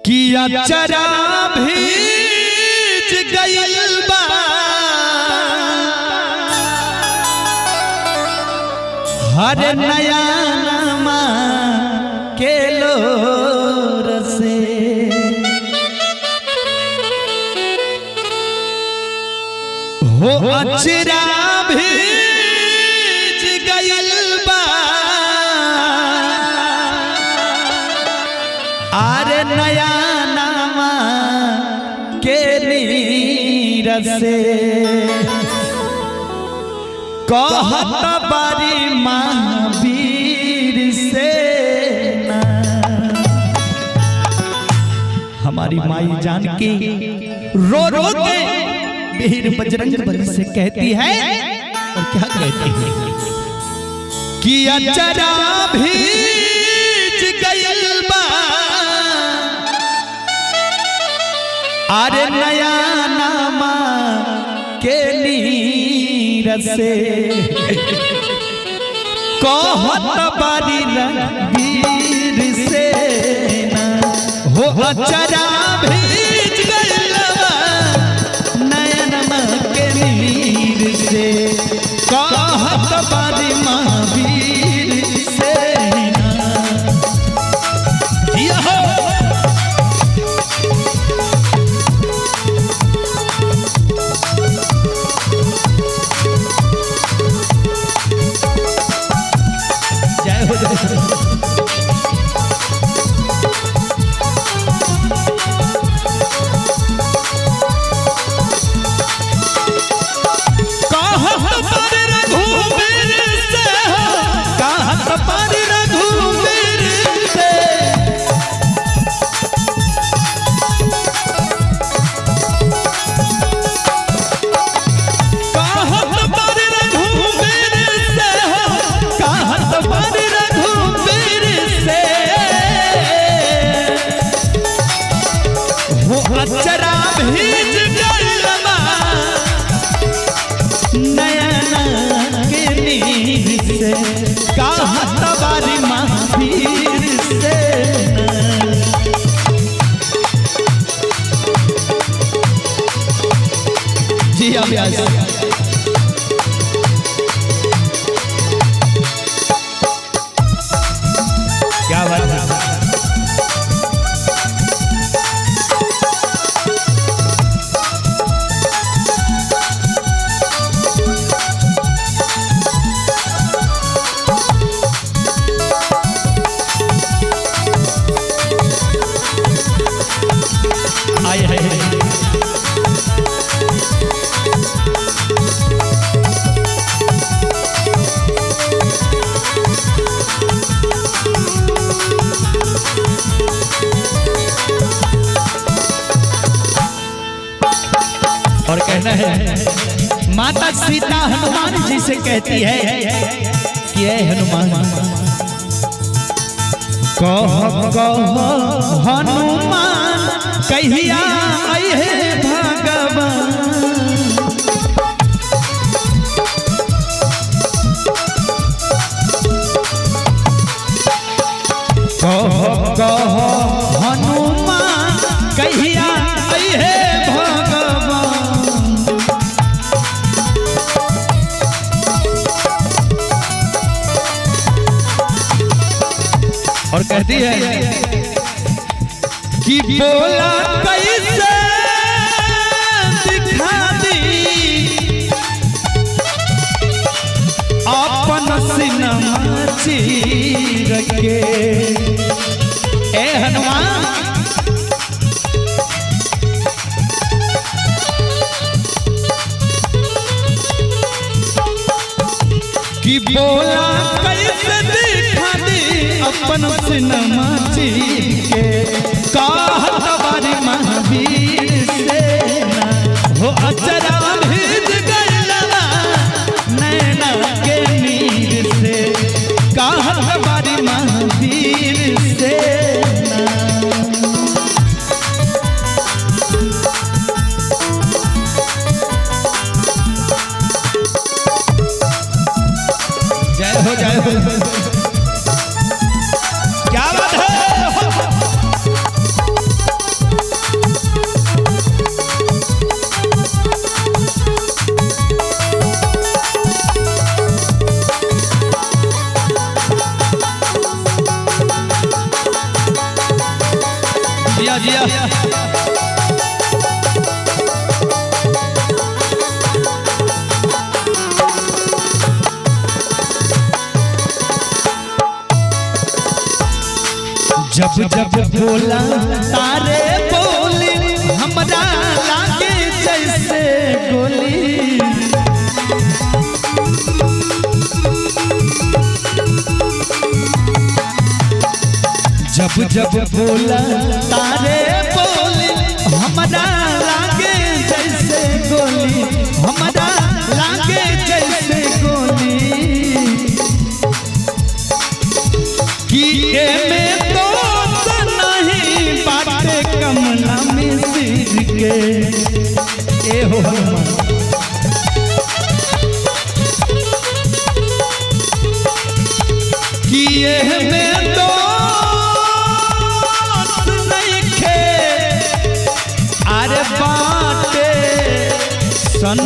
किया चरा भीज गइल बा हर नया नमा के लोर से हो अचरा भीज गइल बा आरे नया नामा के नीर से कहत बारी महावीर से ना। हमारी माई जानकी रो रो के वीर बजरंग बली से कहती है और क्या कहती है कि अचरा भीज गइल बा आरे नया नामा के नीर से कहत बारी रणवीर से ना हो अचरा भीज गइल बा नया नामा के नीर से कहत बारी महावीर से ना। जय हो जय अचरा भीज गइल बा नयना के नीर से कहत बारी महावीर से जी अभ्यास क्या बात है। और कहना है माता सीता हनुमान जी से कहती है कि हे हनुमान कह हनुमान कहिया आई है भगवान कह हनुमान कहिया आई है और कहती है कि बोला कैसे दिखा दी अपन सिनमा चीर के ए हनुमान कि बोला कैसे दिखा दी अपन सिनमा चीर के कहत बारी महावीर से ना हो अचरा भीज गइल बा नैना के नीर से कहत बारी महावीर से ना। जय हो जय हो क्या बात है। जिया जिया जब जब बोला तारे बोली हमरा लागे जैसे गोली जब जब बोला तारे बोली हमरा लागे जैसे गोली हमरा लागे जैसे गोली कि में तो नहीं बाटे कमला में सिर के ए हो कि में तो नहीं खे अरे बाटे सन